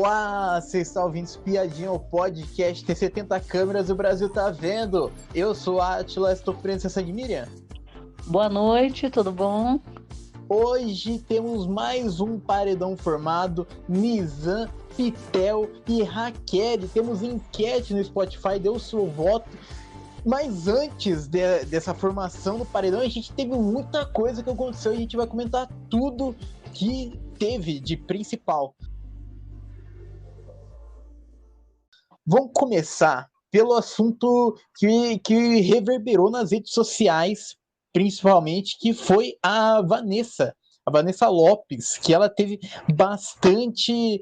Olá, você está ouvindo Espiadinha, o podcast, tem 70 câmeras e o Brasil tá vendo. Eu sou a Atila, estou preso essa de Miriam. Boa noite, tudo bom? Hoje temos mais um paredão formado, Nizam, Pitel e Raquel. Temos enquete no Spotify, dê o seu voto. Mas antes dessa formação do paredão, a gente teve muita coisa que aconteceu e a gente vai comentar tudo que teve de principal. Vamos começar pelo assunto que reverberou nas redes sociais, principalmente, que foi a Vanessa Lopes, que ela teve bastante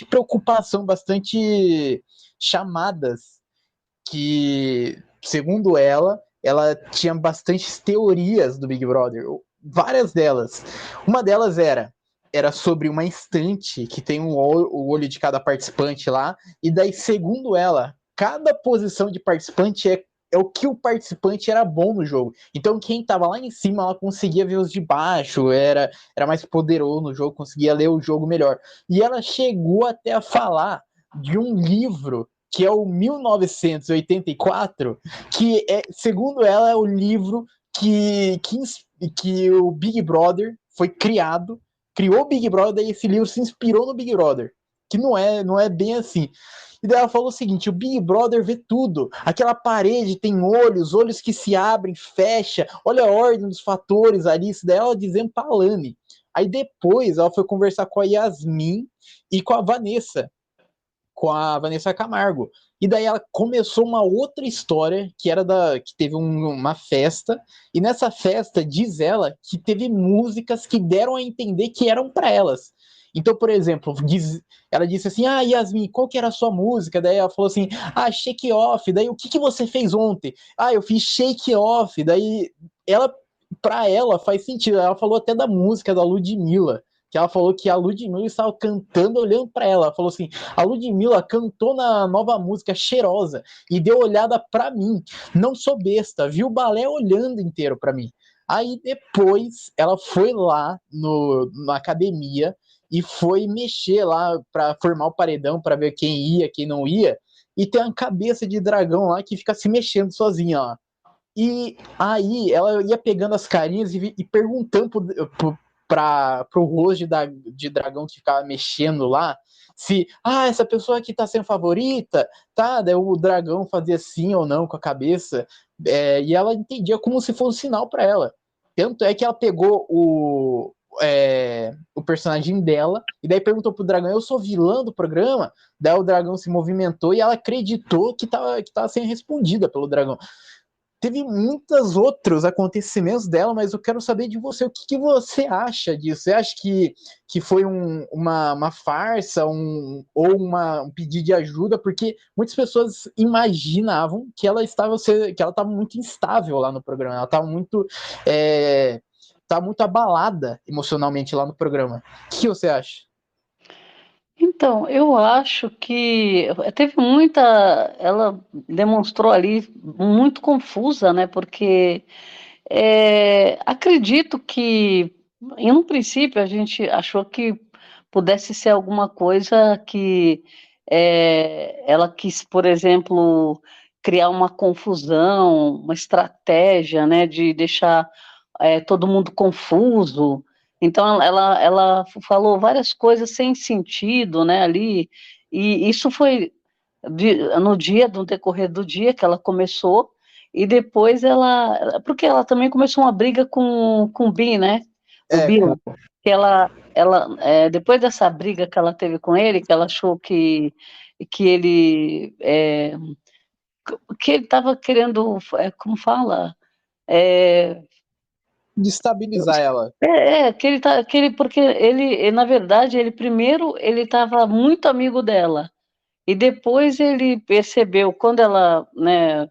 preocupação, bastante chamadas, que, segundo ela tinha bastantes teorias do Big Brother, várias delas. Uma delas era sobre uma estante que tem o olho de cada participante lá, e daí, segundo ela, cada posição de participante é o que o participante era bom no jogo. Então, quem estava lá em cima, ela conseguia ver os de baixo, era mais poderoso no jogo, conseguia ler o jogo melhor. E ela chegou até a falar de um livro que é o 1984, que segundo ela, é o livro que o Big Brother foi criou o Big Brother, e esse livro se inspirou no Big Brother, que não é bem assim. E daí ela falou o seguinte: o Big Brother vê tudo, aquela parede tem olhos que se abrem, fecham, olha a ordem dos fatores ali, isso daí ela dizendo pra Alane. Aí depois ela foi conversar com a Yasmin e com a Vanessa Camargo. E daí ela começou uma outra história, que era que teve uma festa, e nessa festa diz ela que teve músicas que deram a entender que eram para elas. Então, por exemplo, ela disse assim: ah, Yasmin, qual que era a sua música? Daí ela falou assim: ah, Shake Off. Daí, o que você fez ontem? Ah, eu fiz Shake Off. Daí, pra ela faz sentido. Ela falou até da música da Ludmilla, que ela falou que a Ludmilla estava cantando olhando para ela. Ela falou assim: a Ludmilla cantou na nova música Cheirosa e deu olhada para mim. Não sou besta, viu o balé olhando inteiro para mim. Aí depois ela foi lá na academia e foi mexer lá para formar o paredão, para ver quem ia, quem não ia. E tem uma cabeça de dragão lá que fica se mexendo sozinha, ó. E aí ela ia pegando as carinhas e perguntando pro rosto de dragão que ficava mexendo lá, se, essa pessoa aqui tá sendo favorita, tá? Daí o dragão fazia sim ou não com a cabeça, e ela entendia como se fosse um sinal para ela. Tanto é que ela pegou o personagem dela, e daí perguntou pro dragão: eu sou vilã do programa? Daí o dragão se movimentou e ela acreditou que tava sendo respondida pelo dragão. Teve muitos outros acontecimentos dela, mas eu quero saber de você, o que você acha disso? Você acha que foi uma farsa, ou um pedido de ajuda? Porque muitas pessoas imaginavam que ela estava muito instável lá no programa, ela estava muito abalada emocionalmente lá no programa. O que você acha? Então, eu acho que teve muita. Ela demonstrou ali muito confusa, né? Porque acredito que, em um princípio, a gente achou que pudesse ser alguma coisa que ela quis, por exemplo, criar uma confusão, uma estratégia, né? De deixar todo mundo confuso. Então, ela falou várias coisas sem sentido, né, ali, e isso foi no decorrer do dia que ela começou, e depois porque ela também começou uma briga com o Bi, né, o Bill, que depois dessa briga que ela teve com ele, que ela achou que ele estava querendo, como fala, Destabilizar ela. Porque na verdade, ele primeiro ele estava muito amigo dela, e depois ele percebeu, quando ela, né,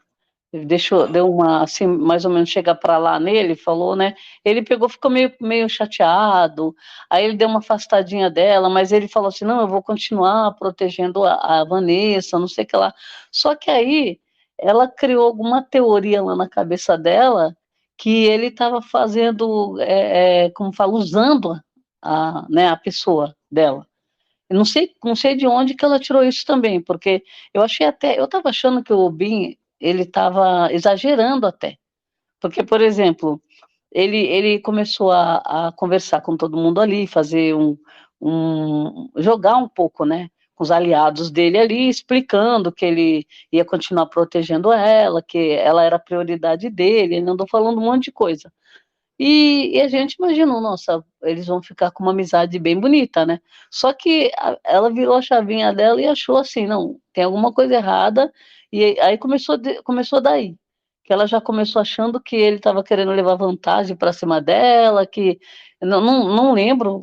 deu uma, assim, mais ou menos chegar para lá nele, falou, né, ele pegou, ficou meio chateado, aí ele deu uma afastadinha dela, mas ele falou assim: não, eu vou continuar protegendo a Vanessa, não sei o que lá. Só que aí ela criou alguma teoria lá na cabeça dela, que ele estava fazendo, como fala, usando né, a pessoa dela. Eu não sei de onde que ela tirou isso também, porque eu estava achando que o Bin, ele estava exagerando até, porque, por exemplo, ele começou a conversar com todo mundo ali, fazer jogar um pouco, né, com os aliados dele ali, explicando que ele ia continuar protegendo ela, que ela era a prioridade dele, ele andou falando um monte de coisa. E a gente imaginou, nossa, eles vão ficar com uma amizade bem bonita, né? Só que ela virou a chavinha dela e achou assim, não, tem alguma coisa errada, e aí começou daí. Que ela já começou achando que ele estava querendo levar vantagem para cima dela, que não lembro,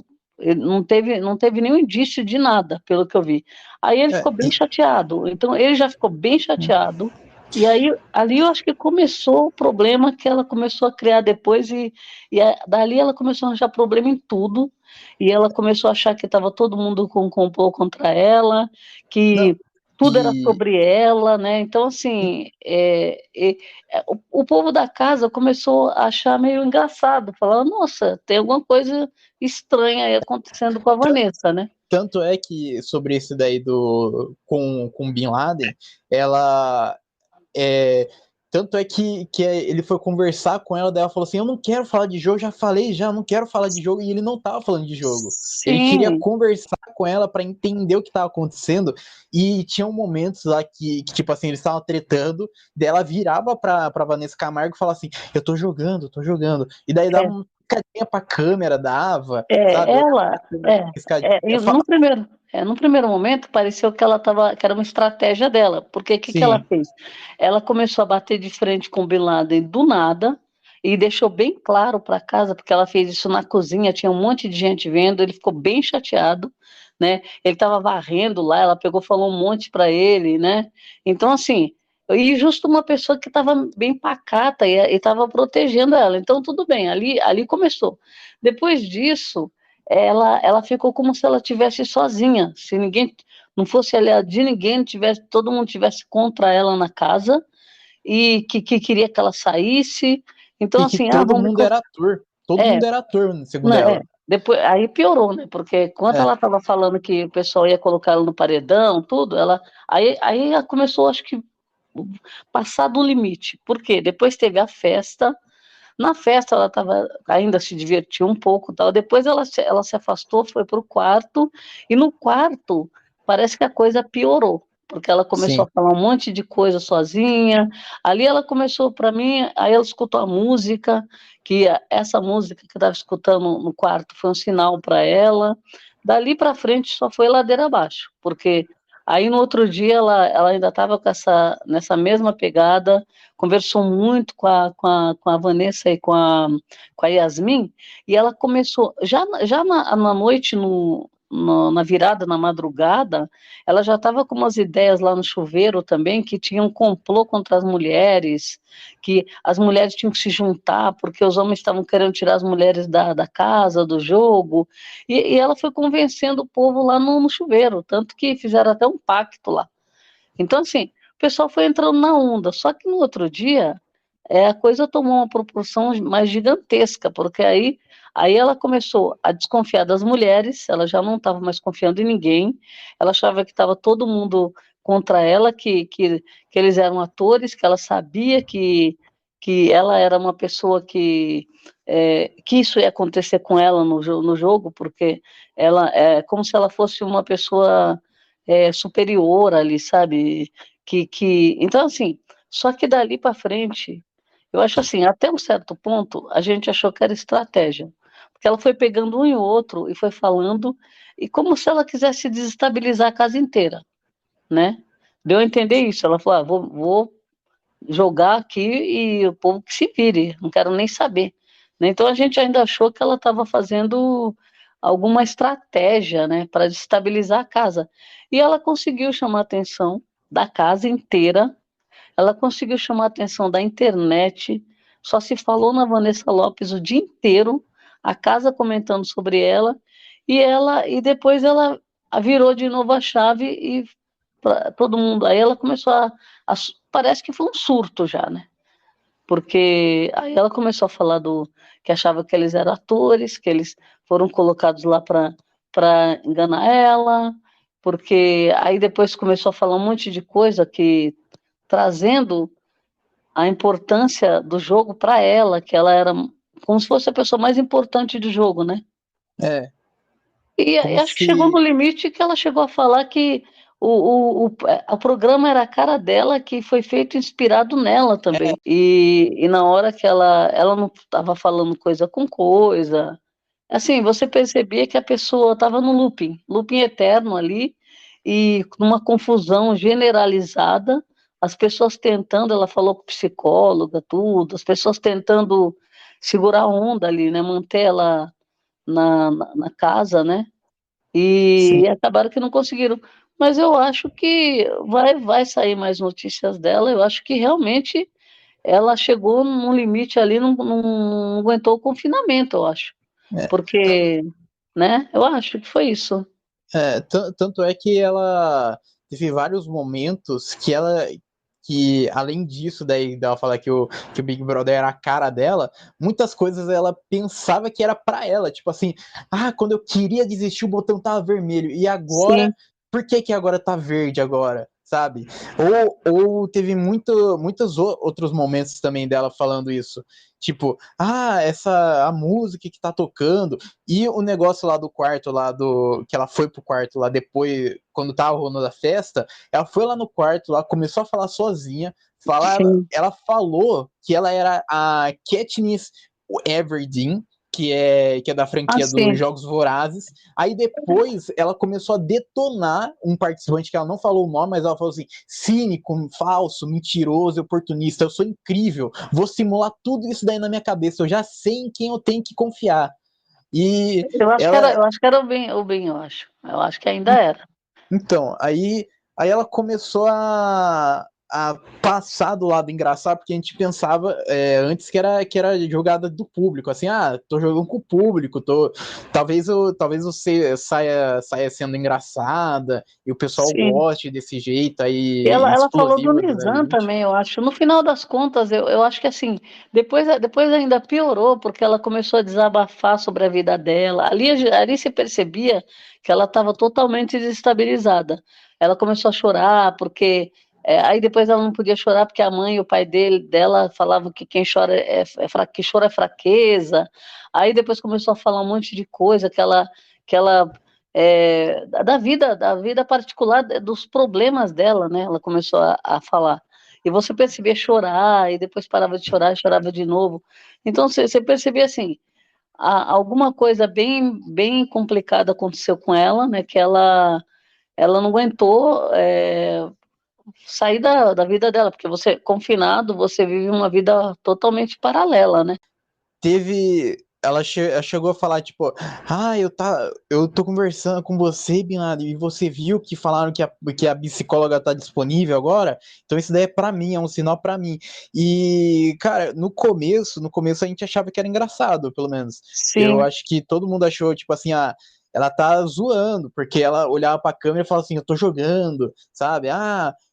não teve nenhum indício de nada, pelo que eu vi. Aí ele É, ficou bem chateado. Então ele já ficou bem chateado. E aí, ali eu acho que começou o problema que ela começou a criar depois, dali ela começou a achar problema em tudo, e ela começou a achar que estava todo mundo com um complô contra ela, não, que tudo era e, sobre ela, né? Então, assim, o povo da casa começou a achar meio engraçado, falar, nossa, tem alguma coisa estranha aí acontecendo com a Vanessa, né? tanto é que sobre esse daí com Bin Laden, ela é, tanto é que ele foi conversar com ela, daí ela falou assim: eu não quero falar de jogo, já falei, já não quero falar de jogo, e ele não tava falando de jogo. Ele queria Sim, conversar com ela para entender o que tava acontecendo, e tinham momentos lá que tipo assim, eles estavam tretando, daí ela virava pra Vanessa Camargo e falava assim: eu tô jogando, e daí dava é. uma piscadinha pra câmera, dava, É, sabe? ela, Piscadinha. e no primeiro momento pareceu que era uma estratégia dela, porque o que que ela Sim, fez? Ela começou a bater de frente com o Bin Laden do nada e deixou bem claro para casa, porque ela fez isso na cozinha, tinha um monte de gente vendo, ele ficou bem chateado, né? Ele estava varrendo lá, ela pegou, falou um monte para ele, né? Então assim, e justo uma pessoa que estava bem pacata e estava protegendo ela, então tudo bem, ali começou. Depois disso, ela ficou como se ela estivesse sozinha, se ninguém não fosse aliado de ninguém, todo mundo tivesse contra ela na casa e que queria que ela saísse. Então, e que assim, todo vamos me mundo era ator. Todo é, mundo era ator, segundo não, ela. depois aí piorou, né? Porque quando É, ela estava falando que o pessoal ia colocar ela no paredão, tudo, aí ela começou, acho que passar do limite. Por quê? Depois teve a festa. Na festa ela ainda se divertiu um pouco, tal. Depois ela se afastou, foi para o quarto, e no quarto parece que a coisa piorou, porque ela começou sim. a falar um monte de coisa sozinha. Ali ela começou, para mim, aí ela escutou a música, que essa música que eu estava escutando no quarto foi um sinal para ela. Dali para frente só foi ladeira abaixo, porque aí no outro dia ela ainda estava nessa mesma pegada, conversou muito com a Vanessa e com a Yasmin, e ela começou, já na noite, na virada, na madrugada, ela já estava com umas ideias lá no chuveiro também, que tinha um complô contra as mulheres, que as mulheres tinham que se juntar, porque os homens estavam querendo tirar as mulheres da casa, do jogo, e ela foi convencendo o povo lá no chuveiro, tanto que fizeram até um pacto lá. Então, assim, o pessoal foi entrando na onda, só que no outro dia a coisa tomou uma proporção mais gigantesca, porque aí ela começou a desconfiar das mulheres, ela já não estava mais confiando em ninguém, ela achava que estava todo mundo contra ela, que eles eram atores, que ela sabia que ela era uma pessoa que isso ia acontecer com ela no jogo, porque ela é como se ela fosse uma pessoa superior ali, sabe? Então, assim, só que dali para frente, eu acho assim, até um certo ponto, a gente achou que era estratégia, porque ela foi pegando um e outro e foi falando, e como se ela quisesse desestabilizar a casa inteira, né? Deu a entender isso. Ela falou: vou jogar aqui e o povo que se vire, não quero nem saber. Né? Então a gente ainda achou que ela estava fazendo alguma estratégia, né, para desestabilizar a casa. E ela conseguiu chamar a atenção da casa inteira, ela conseguiu chamar a atenção da internet, só se falou na Vanessa Lopes o dia inteiro, a casa comentando sobre ela, e depois ela virou de novo a chave e pra todo mundo. Aí ela começou parece que foi um surto já, né? Porque aí ela começou a falar que achava que eles eram atores, que eles foram colocados lá para enganar ela, porque aí depois começou a falar um monte de coisa que trazendo a importância do jogo para ela, que ela era como se fosse a pessoa mais importante do jogo, né? É, E como acho que chegou no se. limite que ela chegou a falar que o programa era a cara dela, que foi feito inspirado nela também. E na hora que ela não estava falando coisa com coisa, assim, você percebia que a pessoa estava no looping eterno ali, e numa confusão generalizada, as pessoas tentando, ela falou com psicóloga, tudo, as pessoas tentando segurar a onda ali, né, manter ela na casa, né, Sim. e acabaram que não conseguiram. Mas eu acho que vai sair mais notícias dela, eu acho que realmente ela chegou num limite ali, não aguentou o confinamento, eu acho. É. Porque, né? Eu acho que foi isso. Tanto é que ela teve vários momentos que além disso, daí dela falar que o Big Brother era a cara dela, muitas coisas ela pensava que era pra ela, tipo assim, quando eu queria desistir o botão tava vermelho, e agora, Sim, por que que agora tá verde agora, sabe? Ou teve muitos outros momentos também dela falando isso, tipo, a música que tá tocando, e o negócio lá do quarto, que ela foi pro quarto lá depois, quando tava rolando a festa, ela foi lá no quarto, lá, começou a falar sozinha, sim. ela falou que ela era a Katniss Everdeen, que é da Ah, franquia dos sim. Jogos Vorazes. Aí depois ela começou a detonar um participante que ela não falou o nome, mas ela falou assim: cínico, falso, mentiroso, oportunista, eu sou incrível, vou simular tudo isso daí na minha cabeça, eu já sei em quem eu tenho que confiar. E ela. Eu acho que era o bem, eu acho. Eu acho que ainda era. Então, aí ela começou a passar do lado engraçado, porque a gente pensava antes que era jogada do público, assim, tô jogando com o público, talvez você saia sendo engraçada e o pessoal Sim. goste desse jeito E ela, aí ela falou do explosivo da Nizam gente. também, eu acho. No final das contas, eu acho que assim, depois ainda piorou, porque ela começou a desabafar sobre a vida dela. Ali se percebia que ela estava totalmente desestabilizada. Ela começou a chorar, porque. Aí depois ela não podia chorar, porque a mãe e o pai dela falavam que quem chora que chora é fraqueza. Aí depois começou a falar um monte de coisa que ela da vida particular, dos problemas dela, né? Ela começou a falar. E você percebia chorar, e depois parava de chorar, e chorava de novo. Então você percebia assim, alguma coisa bem, bem complicada aconteceu com ela, né? Que ela não aguentou sair da vida dela, porque você, confinado, você vive uma vida totalmente paralela, né? Ela chegou a falar, tipo, eu tô conversando com você, Bin Laden, e você viu que falaram que a psicóloga tá disponível agora? Então isso daí é pra mim, é um sinal pra mim. E, cara, no começo a gente achava que era engraçado, pelo menos. Eu Sim, acho que todo mundo achou, tipo assim, ela tá zoando, porque ela olhava pra câmera e falava assim, eu tô jogando, sabe?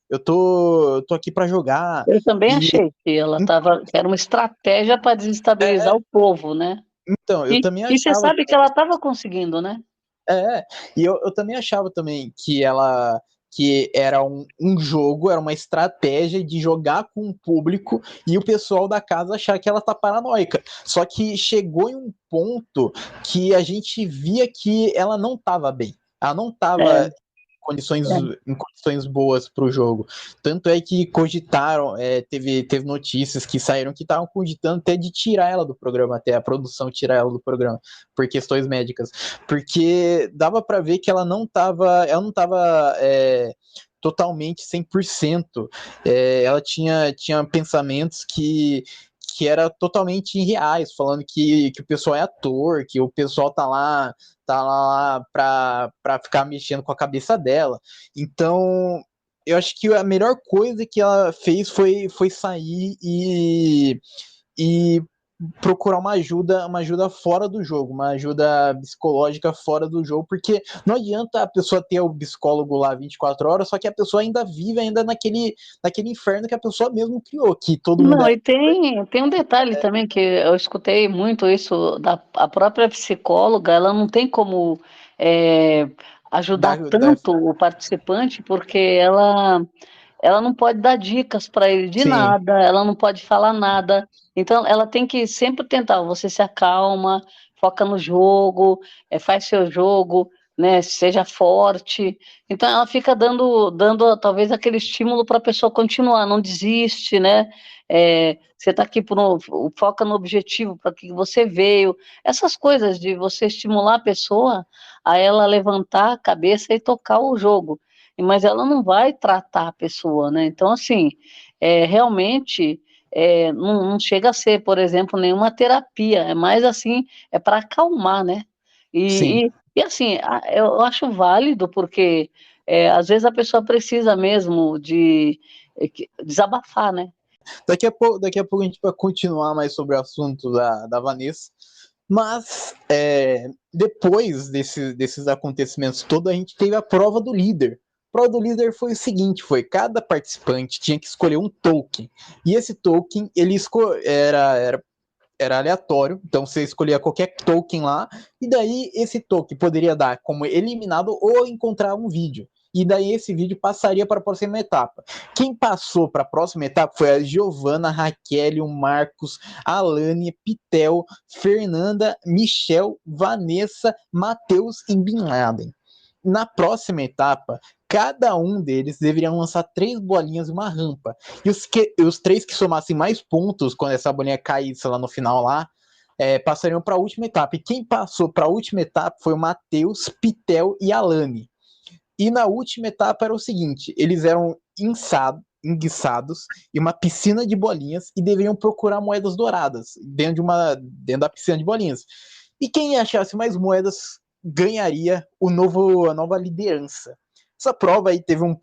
Eu tô aqui pra jogar. eu também E, achei que ela estava, que era uma estratégia para desestabilizar é, o povo, né? então, eu também E você achava. sabe que ela estava conseguindo, né? E eu também achava também que era um jogo, era uma estratégia de jogar com o público e o pessoal da casa achar que ela tá paranoica. Só que chegou em um ponto que a gente via que ela não tava bem. Ela não tava É, condições, é. em condições boas para o jogo. Tanto é que cogitaram, teve notícias que saíram que estavam cogitando até de tirar ela do programa, até a produção tirar ela do programa, por questões médicas. Porque dava para ver que ela não estava totalmente 100%. Ela tinha pensamentos que era totalmente irreais, falando que o pessoal é ator, que o pessoal tá lá pra ficar mexendo com a cabeça dela. Então, eu acho que a melhor coisa que ela fez foi sair e procurar uma ajuda fora do jogo, uma ajuda psicológica fora do jogo, porque não adianta a pessoa ter o psicólogo lá 24 horas, só que a pessoa ainda vive ainda naquele inferno que a pessoa mesmo criou, que todo mundo Não, é. e tem um detalhe também que eu escutei muito isso da a própria psicóloga, ela não tem como é, Da, ajudar da, tanto o participante, porque ela não pode dar dicas para ele de sim, nada, ela não pode falar nada. Então, ela tem que sempre tentar. Você se acalma, foca no jogo, faz seu jogo, né? Seja forte. Então, ela fica dando talvez aquele estímulo para a pessoa continuar, não desiste, né? Você está aqui foca no objetivo, para que você veio. Essas coisas de você estimular a pessoa a ela levantar a cabeça e tocar o jogo, mas ela não vai tratar a pessoa, né? Então, assim, realmente não chega a ser, por exemplo, nenhuma terapia, é mais assim, é para acalmar, né? sim. E assim, eu acho válido, porque às vezes a pessoa precisa mesmo de desabafar, né? Daqui a pouco a gente vai continuar mais sobre o assunto da Vanessa. Mas depois desses acontecimentos todos, a gente teve a prova do líder. A prova do líder foi o seguinte: foi cada participante tinha que escolher um token. E esse token era aleatório, então você escolhia qualquer token lá, e daí esse token poderia dar como eliminado ou encontrar um vídeo. E daí esse vídeo passaria para a próxima etapa. Quem passou para a próxima etapa foi a Giovana, Raquel, o Marcos, Alane, Pitel, Fernanda, Michel, Vanessa, Matheus e Bin Laden. Na próxima etapa, cada um deles deveria lançar 3 bolinhas e uma rampa. E os 3 que somassem mais pontos quando essa bolinha caísse lá no final lá, passariam para a última etapa. E quem passou para a última etapa foi o Matheus, Pitel e Alane. E na última etapa era o seguinte: eles eram enguiçados em uma piscina de bolinhas e deveriam procurar moedas douradas dentro da piscina de bolinhas. E quem achasse mais moedas ganharia a nova liderança. Essa prova aí teve um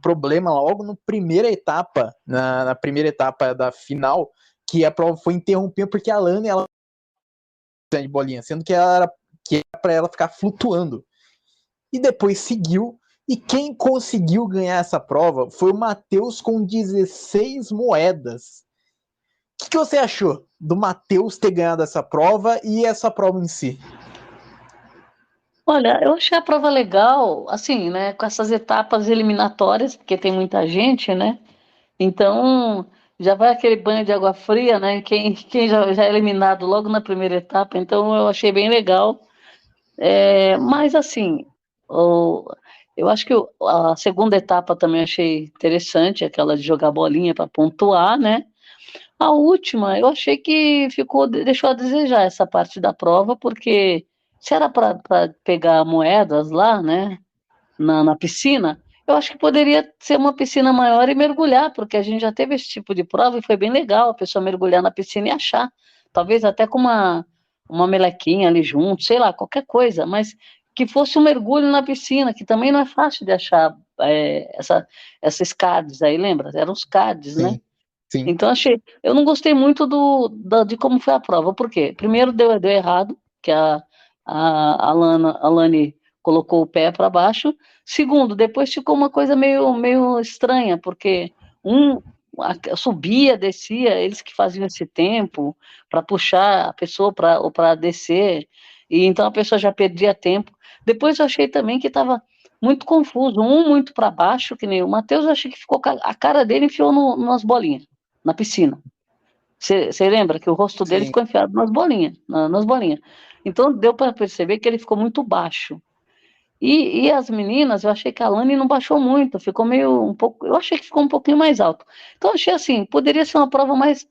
problema logo na primeira etapa da final, que a prova foi interrompida porque a Lana ela de bolinha, sendo que era para ela ficar flutuando. E depois seguiu. E quem conseguiu ganhar essa prova foi o Matheus com 16 moedas. O que você achou do Matheus ter ganhado essa prova e essa prova em si? Olha, eu achei a prova legal, assim, né? Com essas etapas eliminatórias, porque tem muita gente, né? Então, já vai aquele banho de água fria, né? Quem já é eliminado logo na primeira etapa, então eu achei bem legal. Mas, assim, o- eu acho que a segunda etapa também achei interessante, aquela de jogar bolinha para pontuar, né? A última, eu achei que deixou a desejar essa parte da prova, porque se era para pegar moedas lá, né? Na piscina, eu acho que poderia ser uma piscina maior e mergulhar, porque a gente já teve esse tipo de prova e foi bem legal a pessoa mergulhar na piscina e achar. Talvez até com uma melequinha ali junto, sei lá, qualquer coisa, mas que fosse um mergulho na piscina, que também não é fácil de achar essas cards aí, lembra? Eram os cards, né? Sim, sim. Então eu não gostei muito de como foi a prova. Por quê? Primeiro deu errado, que a Lani colocou o pé para baixo. Segundo, depois ficou uma coisa meio estranha, porque um subia, descia, eles que faziam esse tempo para puxar a pessoa para descer, e então a pessoa já perdia tempo. Depois eu achei também que estava muito confuso, um muito para baixo, que nem o Matheus, eu achei que ficou a cara dele enfiou nas bolinhas na piscina. Você lembra que o rosto dele Sim. ficou enfiado nas bolinhas. Então deu para perceber que ele ficou muito baixo. E as meninas, eu achei que a Lani não baixou muito, ficou meio um pouco. Eu achei que ficou um pouquinho mais alto. Então eu achei assim, poderia ser uma prova mais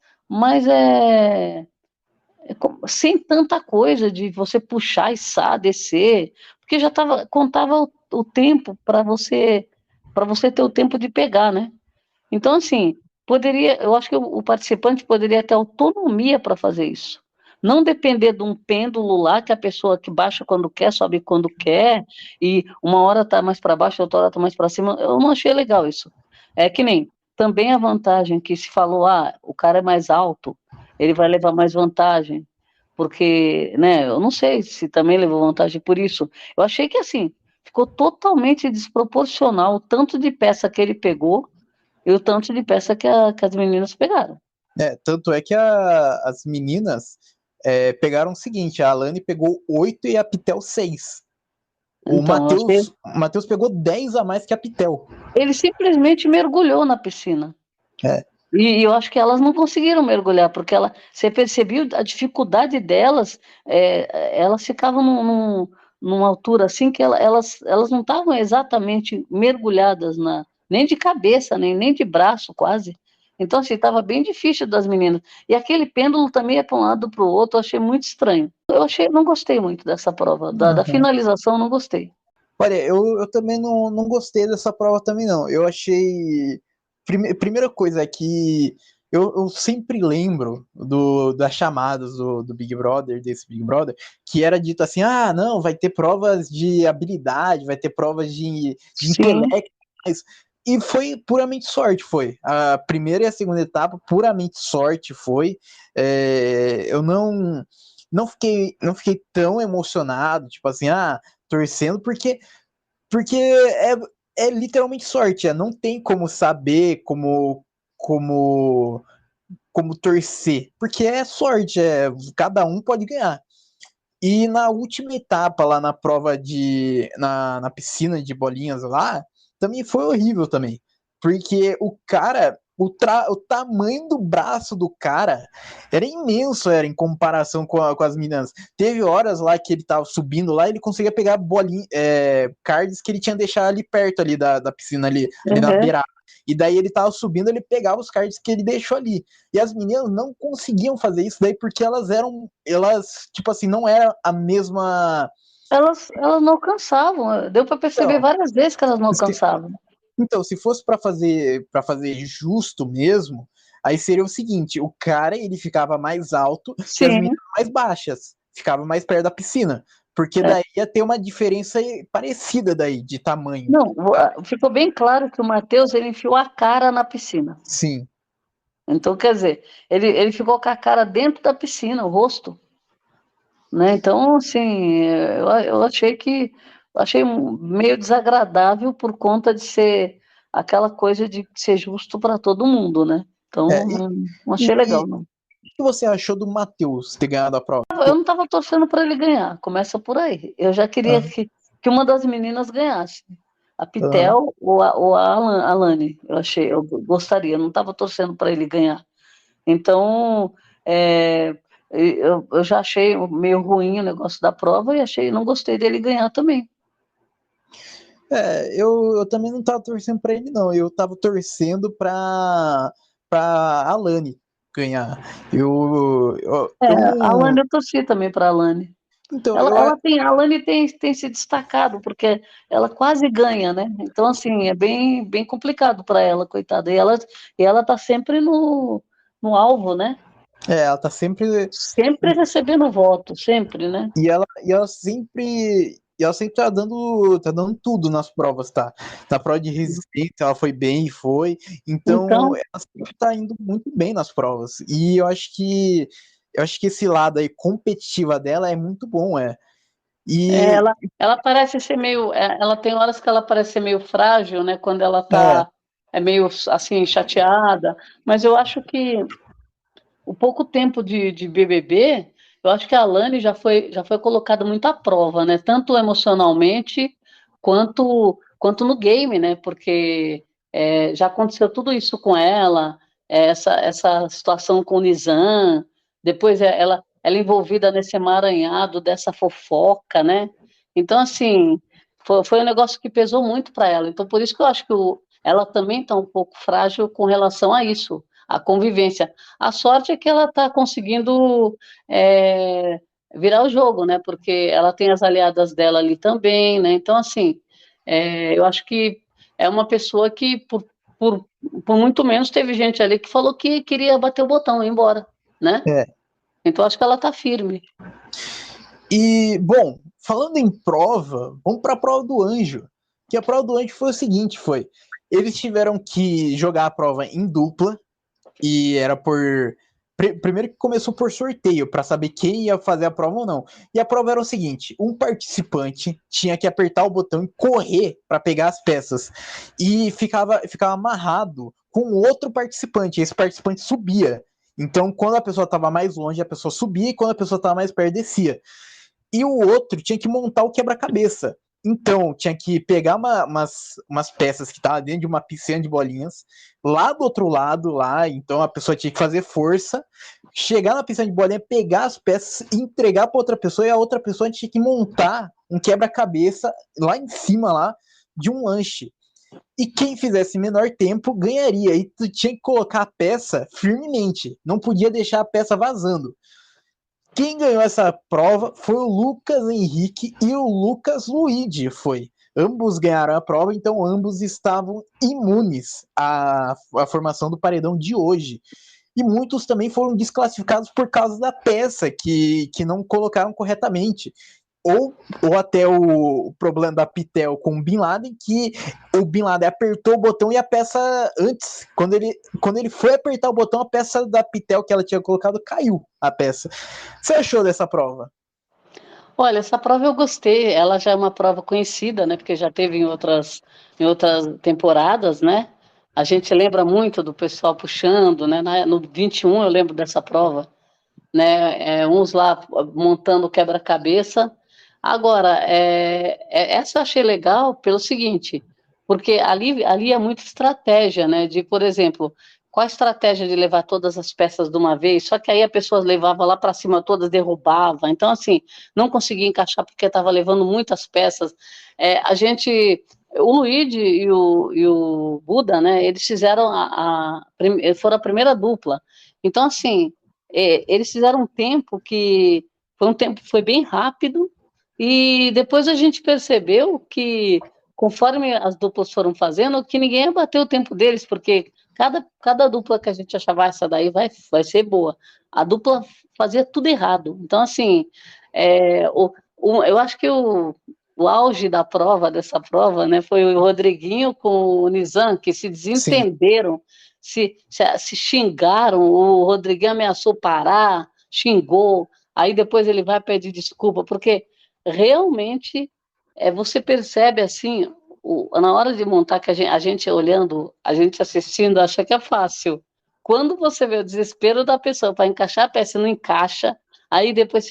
sem tanta coisa de você puxar, içar, descer, porque contava o tempo para você ter o tempo de pegar, né? Então, assim, eu acho que o participante poderia ter autonomia para fazer isso. Não depender de um pêndulo lá, que a pessoa que baixa quando quer, sobe quando quer, e uma hora está mais para baixo, outra hora está mais para cima. Eu não achei legal isso. É que nem também a vantagem que se falou, o cara é mais alto, ele vai levar mais vantagem, porque, né, eu não sei se também levou vantagem por isso. Eu achei que, assim, ficou totalmente desproporcional o tanto de peça que ele pegou e o tanto de peça que as meninas pegaram. Tanto é que as meninas pegaram o seguinte: a Alane pegou 8 e a Pitel 6. Então, eu achei... O Matheus pegou 10 a mais que a Pitel. Ele simplesmente mergulhou na piscina. É. E eu acho que elas não conseguiram mergulhar, porque você percebeu a dificuldade delas, elas ficavam numa altura assim que elas não estavam exatamente mergulhadas, nem de cabeça, nem de braço, quase. Então, assim, estava bem difícil das meninas. E aquele pêndulo também ia para um lado para o outro, eu achei muito estranho. Não gostei muito dessa prova, da finalização, não gostei. Olha, eu também não gostei dessa prova também, não. Eu achei... Primeira coisa é que eu sempre lembro das chamadas do Big Brother, desse Big Brother, que era dito assim, não, vai ter provas de habilidade, vai ter provas de intelecto, e foi puramente sorte, foi. A primeira e a segunda etapa, puramente sorte foi. Eu não fiquei tão emocionado, tipo assim, torcendo, porque é literalmente sorte, não tem como saber, como torcer, porque é sorte, cada um pode ganhar. E na última etapa, lá na prova na piscina de bolinhas lá, também foi horrível também, porque o cara, o tamanho do braço do cara era imenso, em comparação com as meninas. Teve horas lá que ele tava subindo lá, ele conseguia pegar bolinhas, cards que ele tinha deixado ali perto ali da piscina, ali na beirada. E daí ele tava subindo, ele pegava os cards que ele deixou ali. E as meninas não conseguiam fazer isso daí porque elas, tipo assim, não era a mesma... Elas não alcançavam, deu para perceber várias vezes que elas não alcançavam. Então, se fosse para fazer justo mesmo, aí seria o seguinte, o cara, ele ficava mais alto e as meninas mais baixas, ficava mais perto da piscina, porque daí ia ter uma diferença parecida daí, de tamanho. Não, ficou bem claro que o Matheus, ele enfiou a cara na piscina. Sim. Então, quer dizer, ele ficou com a cara dentro da piscina, o rosto, né? Então, assim, eu achei meio desagradável por conta de ser aquela coisa de ser justo para todo mundo, né? Então, não achei legal, não. O que você achou do Matheus ter ganhado a prova? Eu não estava torcendo para ele ganhar, começa por aí. Eu já queria que uma das meninas ganhasse. A Pitel ou a Alane, eu gostaria, não estava torcendo para ele ganhar. Então, eu já achei meio ruim o negócio da prova e não gostei dele ganhar também. Eu também não estava torcendo para ele, não. Eu estava torcendo para Alane ganhar. A Alane, eu torci também para a Alane. Então, a Alane tem se destacado, porque ela quase ganha, né? Então, assim, é bem, bem complicado para ela, coitada. E ela tá sempre no alvo, né? ela tá sempre recebendo voto, sempre, né? E ela sempre tá dando tudo nas provas, tá? Na prova de resistência, ela foi bem, foi. Então, ela sempre tá indo muito bem nas provas. E eu acho que esse lado aí competitiva dela é muito bom, E ela parece ser meio. Ela tem horas que ela parece ser meio frágil, né? Quando ela tá meio assim, chateada. Mas eu acho que o pouco tempo de BBB, eu acho que a Alane já foi colocada muito à prova, né? Tanto emocionalmente quanto no game, né? Porque já aconteceu tudo isso com ela, essa situação com o Nizam, depois ela envolvida nesse emaranhado dessa fofoca, né? Então, assim, foi um negócio que pesou muito para ela. Então, por isso que eu acho que ela também está um pouco frágil com relação a isso, a convivência. A sorte é que ela está conseguindo virar o jogo, né? Porque ela tem as aliadas dela ali também, né? Então, assim, eu acho que é uma pessoa que, por muito menos, teve gente ali que falou que queria bater o botão e ir embora, né? Então, acho que ela está firme. E, bom, falando em prova, vamos para a prova do anjo. Que a prova do anjo foi o seguinte, eles tiveram que jogar a prova em dupla, e era por... Primeiro que começou por sorteio, para saber quem ia fazer a prova ou não. E a prova era o seguinte, um participante tinha que apertar o botão e correr para pegar as peças. E ficava amarrado com outro participante, esse participante subia. Então, quando a pessoa estava mais longe, a pessoa subia, e quando a pessoa estava mais perto, descia. E o outro tinha que montar o quebra-cabeça. Então, tinha que pegar umas peças que estavam dentro de uma piscina de bolinhas, lá do outro lado, lá, então a pessoa tinha que fazer força, chegar na piscina de bolinha, pegar as peças, entregar para outra pessoa, e a outra pessoa tinha que montar um quebra-cabeça lá em cima, lá, de um lanche. E quem fizesse menor tempo ganharia. E tu tinha que colocar a peça firmemente, não podia deixar a peça vazando. Quem ganhou essa prova foi o Lucas Henrique e o Lucas Luigi, foi. Ambos ganharam a prova, então ambos estavam imunes à formação do paredão de hoje. E muitos também foram desclassificados por causa da peça, que não colocaram corretamente. Ou até o problema da Pitel com o Bin Laden, que o Bin Laden apertou o botão e a peça, antes, quando ele foi apertar o botão, a peça da Pitel que ela tinha colocado caiu, a peça. Você achou dessa prova? Olha, essa prova eu gostei, ela já é uma prova conhecida, né, porque já teve em outras temporadas, né, a gente lembra muito do pessoal puxando, né, no 21 eu lembro dessa prova, né, uns lá montando quebra-cabeça. Agora, essa eu achei legal pelo seguinte, porque ali é muita estratégia, né, de, por exemplo, qual a estratégia de levar todas as peças de uma vez, só que aí a pessoa levava lá para cima todas, derrubava, então, assim, não conseguia encaixar porque estava levando muitas peças. O Luigi e o Buda, né, eles fizeram foram a primeira dupla, então, assim, eles fizeram um tempo que foi bem rápido, e depois a gente percebeu que, conforme as duplas foram fazendo, que ninguém ia bater o tempo deles, porque cada dupla que a gente achava, essa daí vai ser boa. A dupla fazia tudo errado. Então, assim, eu acho que o auge dessa prova, né, foi o Rodriguinho com o Nizam, que se Sim. desentenderam, se xingaram, o Rodriguinho ameaçou parar, xingou, aí depois ele vai pedir desculpa, porque realmente você percebe assim, na hora de montar, que a gente olhando, a gente assistindo, acha que é fácil. Quando você vê o desespero da pessoa para encaixar a peça, não encaixa, aí depois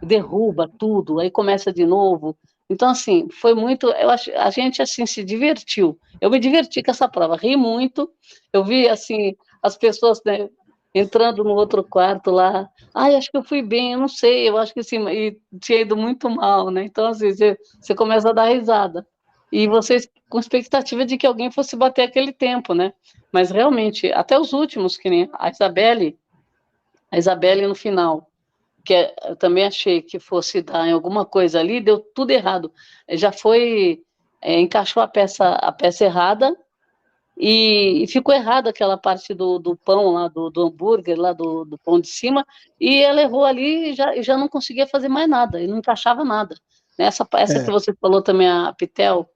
derruba tudo, aí começa de novo. Então, assim, foi muito. A gente assim se divertiu. Eu me diverti com essa prova, ri muito. Eu vi assim as pessoas, né, entrando no outro quarto lá. Ai, acho que eu fui bem, eu não sei, eu acho que sim, e tinha ido muito mal, né? Então, assim, você começa a dar risada. E vocês com expectativa de que alguém fosse bater aquele tempo, né? Mas realmente, até os últimos, que nem a Isabelle no final, eu também achei que fosse dar em alguma coisa ali, deu tudo errado. Já encaixou a peça errada, e ficou errado aquela parte do pão lá, do hambúrguer, lá do pão de cima, e ela errou ali e já não conseguia fazer mais nada, e não encaixava nada. Essa que É. você falou também, a Pitel,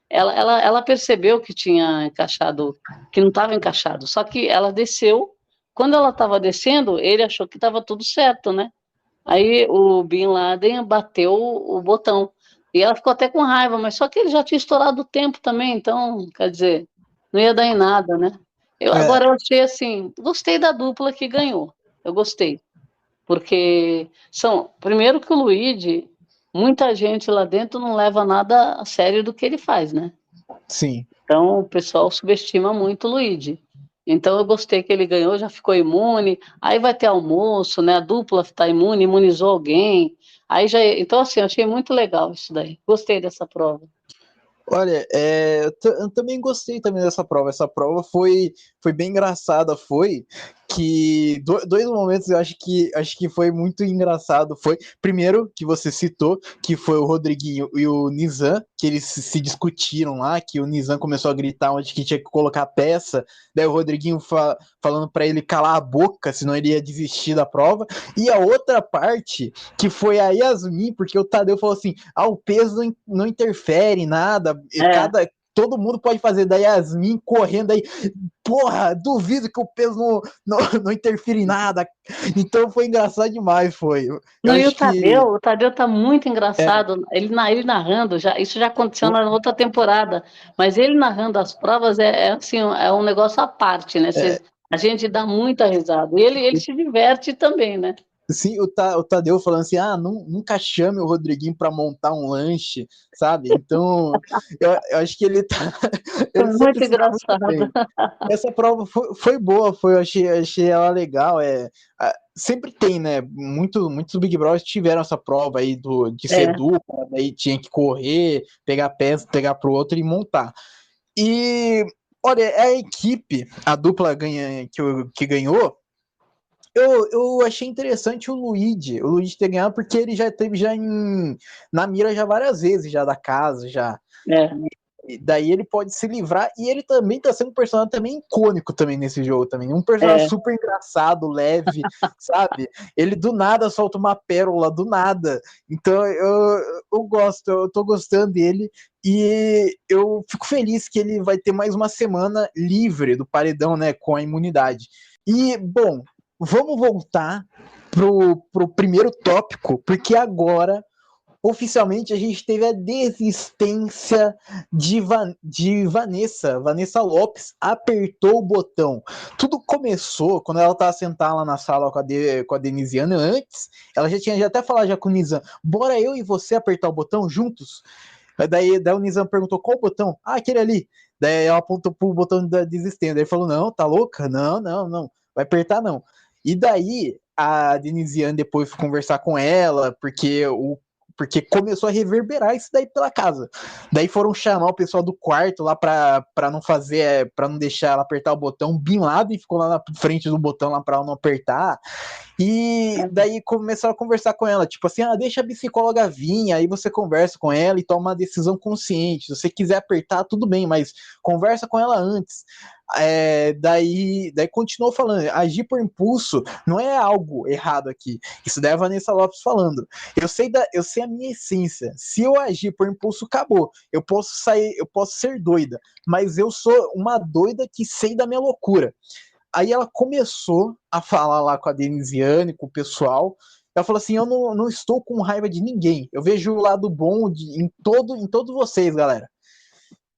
ela percebeu que tinha encaixado, que não estava encaixado, só que ela desceu, quando ela estava descendo, ele achou que estava tudo certo, né? Aí o Bin Laden bateu o botão. E ela ficou até com raiva, mas só que ele já tinha estourado o tempo também, então, quer dizer, não ia dar em nada, né? É. Agora eu achei assim, gostei da dupla que ganhou. Eu gostei. Porque primeiro que o Luigi, muita gente lá dentro não leva nada a sério do que ele faz, né? Sim. Então, o pessoal subestima muito o Luigi. Então, eu gostei que ele ganhou, já ficou imune. Aí vai ter almoço, né? A dupla está imune, imunizou alguém. Então, assim, eu achei muito legal isso daí. Gostei dessa prova. Olha, eu também gostei também dessa prova. Essa prova foi bem engraçada, foi que dois momentos eu acho que foi muito engraçado. Foi primeiro que você citou, que foi o Rodriguinho e o Nizam, que eles se discutiram lá, que o Nizam começou a gritar onde que tinha que colocar a peça, daí o Rodriguinho falando para ele calar a boca, senão ele ia desistir da prova. E a outra parte, que foi a Yasmin, porque o Tadeu falou assim: ah, o peso não interfere em nada, É. todo mundo pode fazer. Da Yasmin correndo aí, porra, duvido que o peso não interfere em nada. Então foi engraçado demais, foi. Eu Não, e acho que. O Tadeu tá muito É, engraçado. Ele narrando, isso já aconteceu na outra temporada, mas ele narrando as provas assim, é um negócio à parte, né? é, A gente dá muita risada. E ele se diverte também, né? Sim, o Tadeu falando assim, nunca chame o Rodriguinho para montar um lanche, sabe? Então, eu acho que ele tá, Foi ele sempre muito se dá muito engraçado. bem. Essa prova foi boa, achei ela legal. Sempre tem, né? Muitos Big Brothers tiveram essa prova aí de ser É, dupla, daí tinha que correr, pegar peça, pegar pro outro e montar. E olha, a equipe, a dupla que ganhou, eu achei interessante o Luigi ter ganhado, porque ele já teve na mira já várias vezes, já da casa, já. é, E daí ele pode se livrar, e ele também tá sendo um personagem também icônico também nesse jogo também. Um personagem é. super engraçado, leve, sabe? Ele do nada solta uma pérola, do nada. Então eu gosto, eu tô gostando dele, e eu fico feliz que ele vai ter mais uma semana livre do paredão, né, com a imunidade. E, bom, vamos voltar pro primeiro tópico, porque agora oficialmente a gente teve a desistência de Vanessa Lopes apertou o botão. Tudo começou quando ela estava sentada lá na sala com a Denisiana. Antes, ela já tinha até falado já com o Nizam, bora eu e você apertar o botão juntos? Daí o Nizam perguntou, qual botão? Ah, aquele ali. Daí ela apontou pro botão da desistência. Daí ele falou, não, tá louca? Não, não, não, vai apertar não. E daí a Denisiane depois foi conversar com ela, porque começou a reverberar isso daí pela casa. Daí foram chamar o pessoal do quarto lá pra não fazer, para não deixar ela apertar o botão. Bin Laden ficou lá na frente do botão lá pra ela não apertar. E daí começaram a conversar com ela, tipo assim, deixa a psicóloga vir, aí você conversa com ela e toma uma decisão consciente. Se você quiser apertar, tudo bem, mas conversa com ela antes. Daí continuou falando, agir por impulso não é algo errado aqui. Isso daí é a Vanessa Lopes falando. Eu sei a minha essência. Se eu agir por impulso, acabou. Eu posso ser doida, mas eu sou uma doida que sei da minha loucura. Aí ela começou a falar lá com a Denisiane, com o pessoal. Ela falou assim: eu não estou com raiva de ninguém. Eu vejo o lado bom em todos vocês, galera.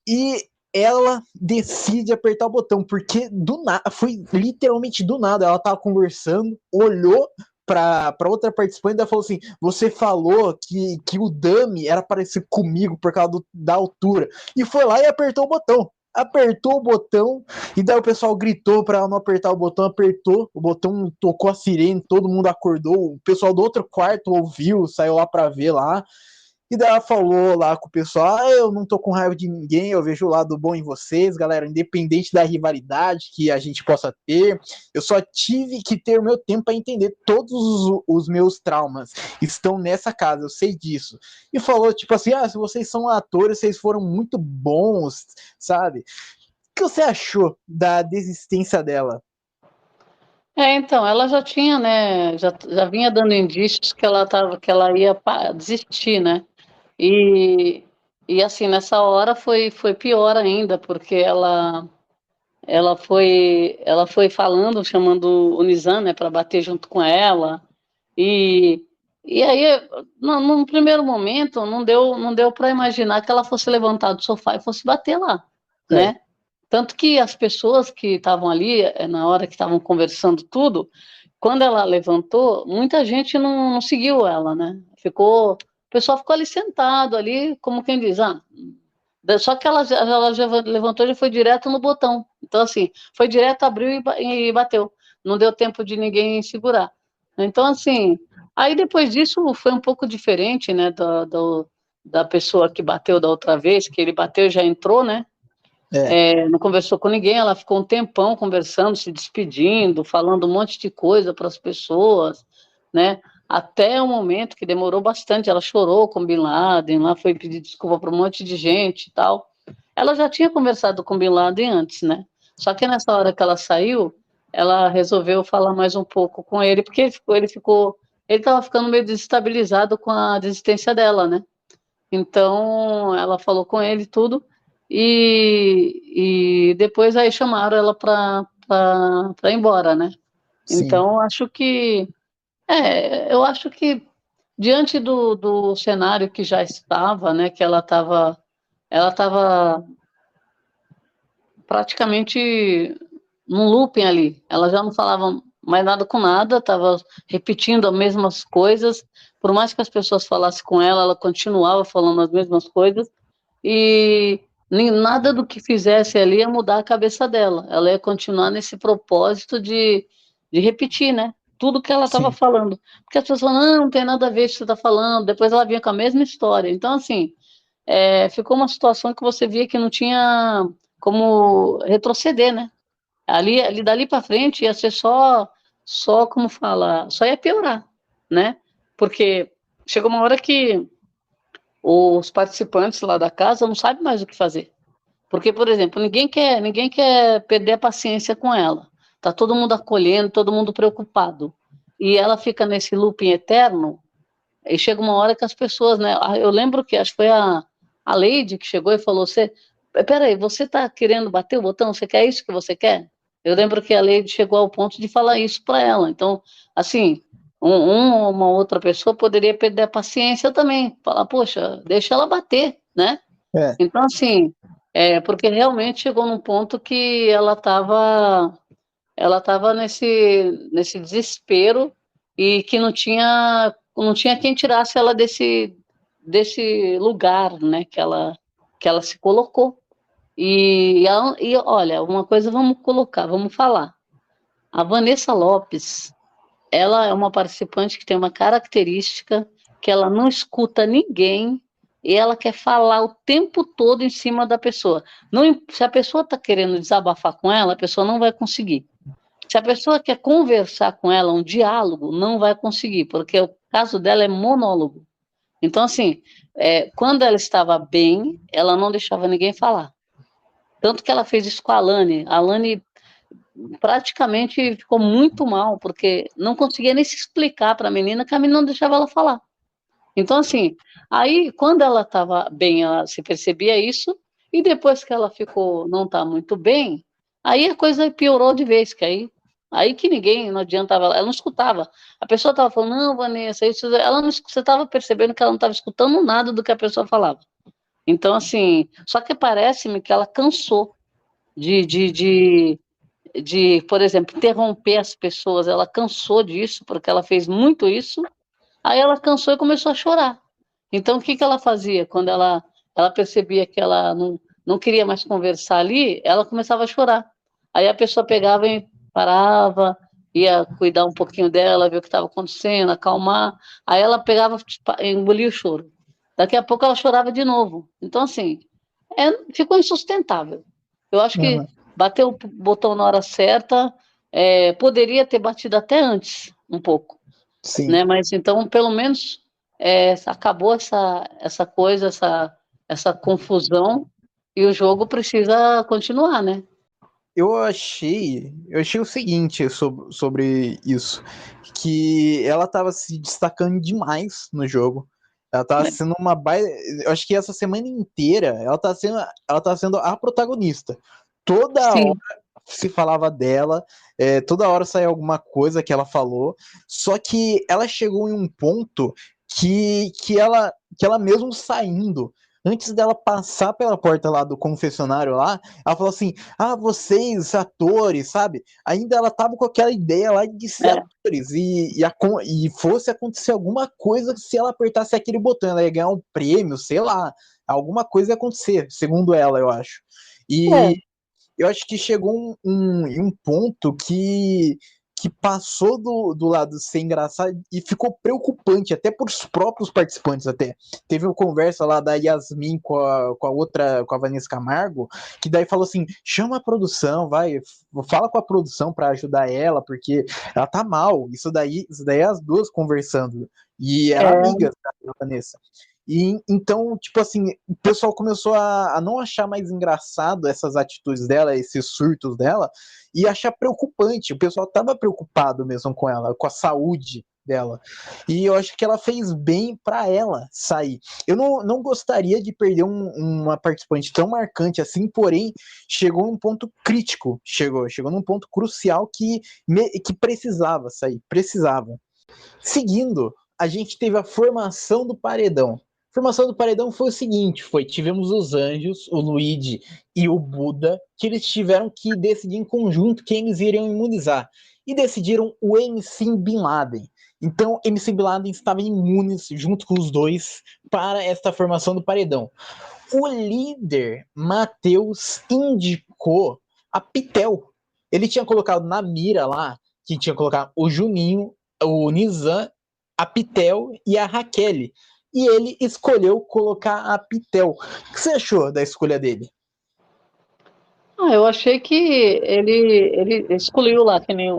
E ela decide apertar o botão, porque do nada, foi literalmente do nada. Ela tava conversando, olhou para outra participante e falou assim: você falou que o Dami era parecido comigo por causa da altura. E foi lá e apertou o botão. Apertou o botão, e daí o pessoal gritou para ela não apertar o botão, apertou, o botão tocou a sirene, todo mundo acordou, o pessoal do outro quarto ouviu, saiu lá para ver lá. E daí ela falou lá com o pessoal: eu não tô com raiva de ninguém, eu vejo o lado bom em vocês, galera, independente da rivalidade que a gente possa ter, eu só tive que ter o meu tempo para entender todos os meus traumas estão nessa casa, eu sei disso. E falou, tipo assim, se vocês são atores, vocês foram muito bons, sabe? O que você achou da desistência dela? Então, ela já tinha, né, já vinha dando indícios que ela ia desistir, né? E, e assim, nessa hora foi pior ainda, porque ela foi falando, chamando o Nizam, né, para bater junto com ela. E, e aí, num primeiro momento, não deu para imaginar que ela fosse levantar do sofá e fosse bater lá, É, né? Tanto que as pessoas que estavam ali, na hora que estavam conversando tudo, quando ela levantou, muita gente não seguiu ela, né? O pessoal ficou ali sentado, ali, como quem diz, só que ela já levantou e já foi direto no botão. Então, assim, foi direto, abriu e bateu. Não deu tempo de ninguém segurar. Então, assim, aí depois disso foi um pouco diferente, né, da pessoa que bateu da outra vez, que ele bateu e já entrou, né? é. Não conversou com ninguém, ela ficou um tempão conversando, se despedindo, falando um monte de coisa para as pessoas, né? Até o momento que demorou bastante, ela chorou com Bin Laden, lá foi pedir desculpa para um monte de gente e tal. Ela já tinha conversado com Bin Laden antes, né? Só que nessa hora que ela saiu, ela resolveu falar mais um pouco com ele, porque ele estava ficando meio desestabilizado com a desistência dela, né? Então, ela falou com ele tudo e depois aí chamaram ela para ir embora, né? Sim. Então, eu acho que diante do cenário que já estava, né, que ela estava praticamente num looping ali. Ela já não falava mais nada com nada, estava repetindo as mesmas coisas, por mais que as pessoas falassem com ela, ela continuava falando as mesmas coisas, e nem nada do que fizesse ali ia mudar a cabeça dela, ela ia continuar nesse propósito de repetir, né? Tudo que ela estava Sim, falando. Porque as pessoas falam, não tem nada a ver com o que você está falando, depois ela vinha com a mesma história. Então, assim, ficou uma situação que você via que não tinha como retroceder, né? Ali dali para frente ia ser só como fala, só ia piorar, né? Porque chegou uma hora que os participantes lá da casa não sabem mais o que fazer. Porque, por exemplo, ninguém quer perder a paciência com ela. Tá todo mundo acolhendo, todo mundo preocupado. E ela fica nesse looping eterno, e chega uma hora que as pessoas, né? Eu lembro que acho que foi a Leide que chegou e falou: peraí, você tá querendo bater o botão? Você quer isso que você quer? Eu lembro que a Leide chegou ao ponto de falar isso para ela. Então, assim, uma outra pessoa poderia perder a paciência também, falar: poxa, deixa ela bater, né? é, Então, assim, porque realmente chegou num ponto que ela estava nesse desespero e que não tinha quem tirasse ela desse lugar, né, que ela se colocou. E olha, uma coisa vamos falar. A Vanessa Lopes, ela é uma participante que tem uma característica que ela não escuta ninguém e ela quer falar o tempo todo em cima da pessoa. Não, se a pessoa está querendo desabafar com ela, a pessoa não vai conseguir. Se a pessoa quer conversar com ela, um diálogo, não vai conseguir, porque o caso dela é monólogo. Então, assim, quando ela estava bem, ela não deixava ninguém falar. Tanto que ela fez isso com a Alane. A Alane praticamente ficou muito mal, porque não conseguia nem se explicar para a menina, que a menina não deixava ela falar. Então, assim, aí quando ela estava bem, ela se percebia isso, e depois que ela ficou, não está muito bem, aí a coisa piorou de vez, que aí que ninguém, não adiantava, ela não escutava. A pessoa estava falando, não, Vanessa, isso, ela não, você estava percebendo que ela não estava escutando nada do que a pessoa falava. Então, assim, só que parece-me que ela cansou de, de, de, por exemplo, interromper as pessoas, ela cansou disso, porque ela fez muito isso, aí ela cansou e começou a chorar. Então, o que que ela fazia? Quando ela percebia que ela não queria mais conversar ali, ela começava a chorar. Aí a pessoa pegava e parava, ia cuidar um pouquinho dela, ver o que estava acontecendo, acalmar. Aí ela pegava, tipo, engolia o choro. Daqui a pouco ela chorava de novo. Então, assim, ficou insustentável. Eu acho que aham, bateu o botão na hora certa, poderia ter batido até antes, um pouco, sim. né? Mas então, pelo menos, acabou essa coisa, essa confusão, e o jogo precisa continuar, né? Eu achei o seguinte sobre isso, que ela estava se destacando demais no jogo. Ela tava É, sendo uma baita. Eu acho que essa semana inteira ela tá sendo a protagonista. Toda hora sim, se falava dela, toda hora saía alguma coisa que ela falou. Só que ela chegou em um ponto que ela mesmo saindo, antes dela passar pela porta lá do confessionário lá, ela falou assim: ah, vocês, atores, sabe? Ainda ela tava com aquela ideia lá de ser é, atores e fosse acontecer alguma coisa se ela apertasse aquele botão, ela ia ganhar um prêmio, sei lá, alguma coisa ia acontecer, segundo ela, eu acho. é, E eu acho que chegou em um ponto que passou do lado de ser engraçado e ficou preocupante, até para os próprios participantes até. Teve uma conversa lá da Yasmin com a outra, com a Vanessa Camargo, que daí falou assim, chama a produção, vai, fala com a produção para ajudar ela, porque ela tá mal. Isso daí é as duas conversando. E eram é, amigas da Vanessa. E então, tipo assim, o pessoal começou a não achar mais engraçado essas atitudes dela, esses surtos dela, e achar preocupante. O pessoal tava preocupado mesmo com ela, com a saúde dela. E eu acho que ela fez bem para ela sair. Eu não gostaria de perder uma participante tão marcante assim, porém, chegou num ponto crítico, chegou num ponto crucial que precisava sair, precisava. Seguindo, a gente teve a formação do paredão. A formação do paredão foi o seguinte, tivemos os anjos, o Luigi e o Buda, que eles tiveram que decidir em conjunto quem eles iriam imunizar. E decidiram o MC Bin Laden. Então, MC Bin Laden estava imune junto com os dois para esta formação do paredão. O líder, Matheus, indicou a Pitel. Ele tinha colocado na mira lá, que tinha colocado o Juninho, o Nizam, a Pitel e a Raquel. E ele escolheu colocar a Pitel. O que você achou da escolha dele? Eu achei que ele excluiu lá, que nem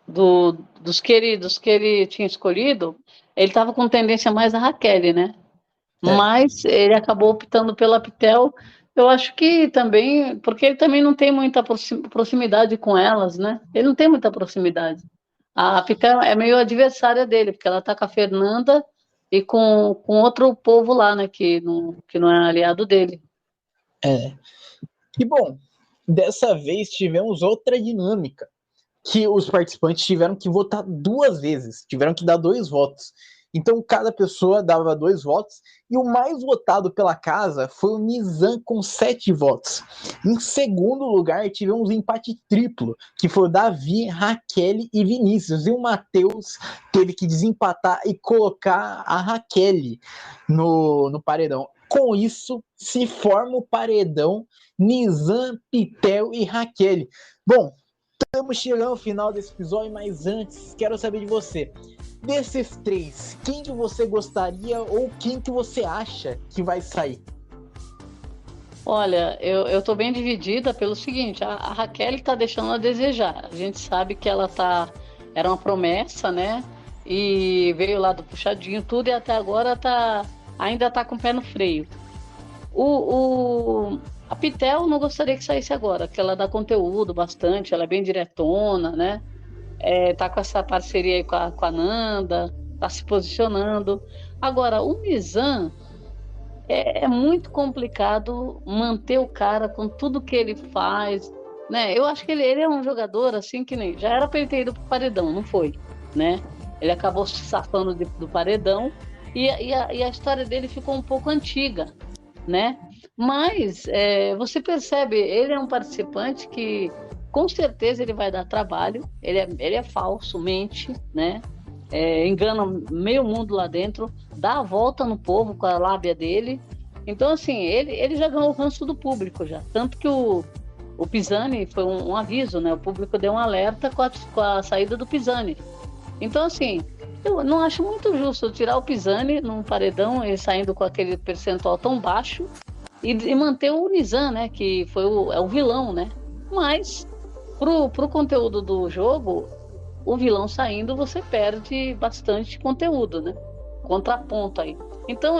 dos que ele tinha escolhido, ele estava com tendência mais a Raquel, né? Mas ele acabou optando pela Pitel. Eu acho que também, porque ele também não tem muita proximidade com elas, né? Ele não tem muita proximidade. A Pitel é meio adversária dele, porque ela tá com a Fernanda e com outro povo lá, né? Que não é aliado dele. E bom, dessa vez tivemos outra dinâmica, que os participantes tiveram que votar 2 vezes, tiveram que dar 2 votos. Então, cada pessoa dava 2 votos, e o mais votado pela casa foi o Nizam, com 7 votos. Em segundo lugar, tivemos um empate triplo, que foi o Davi, Raquel e Vinícius. E o Matheus teve que desempatar e colocar a Raquel no paredão. Com isso, se forma o paredão Nizam, Pitel e Raquel. Bom, estamos chegando ao final desse episódio, mas antes, quero saber de você. Desses 3, quem que você gostaria ou quem que você acha que vai sair? Olha, eu tô bem dividida pelo seguinte, a Raquel tá deixando a desejar. A gente sabe que ela era uma promessa, né? E veio lá do puxadinho tudo e até agora ainda tá com o pé no freio. A Pitel não gostaria que saísse agora, porque ela dá conteúdo bastante, ela é bem diretona, né? Tá com essa parceria aí com a Nanda, tá se posicionando. Agora, o Nizam é muito complicado manter o cara com tudo que ele faz, né? Eu acho que ele é um jogador assim que nem já era para ele ter ido pro paredão, não foi, né? Ele acabou se safando do paredão e a história dele ficou um pouco antiga, né? Mas você percebe, ele é um participante que com certeza ele vai dar trabalho, ele é falso, mente, né? Engana meio mundo lá dentro, dá a volta no povo com a lábia dele. Então, assim, ele já ganhou o ranço do público já. Tanto que o Pisani foi um aviso, né? O público deu um alerta com a saída do Pisani. Então, assim, eu não acho muito justo tirar o Pisani num paredão, ele saindo com aquele percentual tão baixo, e manter o Nizam, né? Que é o vilão, né? Mas, pro conteúdo do jogo, o vilão saindo, você perde bastante conteúdo, né? Contraponto aí. Então,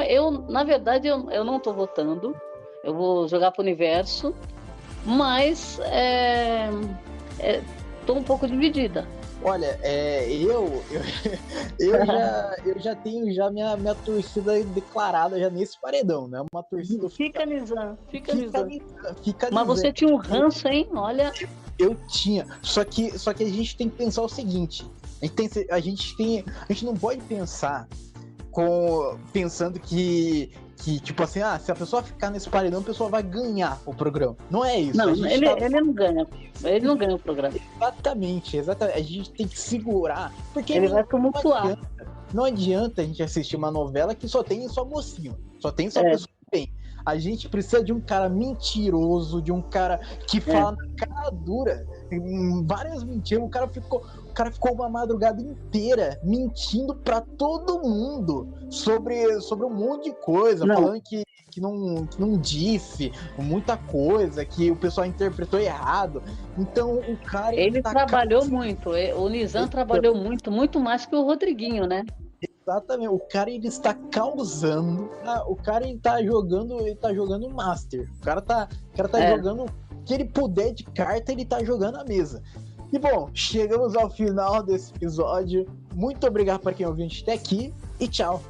na verdade, eu não estou votando. Eu vou jogar para o universo, mas estou um pouco dividida. Olha, eu já tenho minha torcida declarada já nesse paredão, né? Uma torcida. Fica Nizam. Mas você tinha um ranço, hein? Olha. Eu tinha. Só que a gente tem que pensar o seguinte: a gente não pode pensar pensando que tipo assim, se a pessoa ficar nesse paredão, a pessoa vai ganhar o programa. Não é isso. Não, ele não ganha. Ele não ganha o programa. Exatamente. A gente tem que segurar, porque ele vai tumultuar. Não adianta a gente assistir uma novela que só tem só mocinho, só tem só pessoa que tem. A gente precisa de um cara mentiroso, de um cara que fala na cara dura, várias mentiras. O cara ficou uma madrugada inteira mentindo pra todo mundo sobre um monte de coisa, falando que não disse muita coisa, que o pessoal interpretou errado. Então o cara... Ele trabalhou muito, o Nizam trabalhou muito mais que o Rodriguinho, né? Exatamente, o cara ele está causando, o cara ele tá jogando Master, o cara tá jogando o que ele puder de carta, ele tá jogando a mesa. E bom, chegamos ao final desse episódio. Muito obrigado para quem ouviu até aqui e tchau.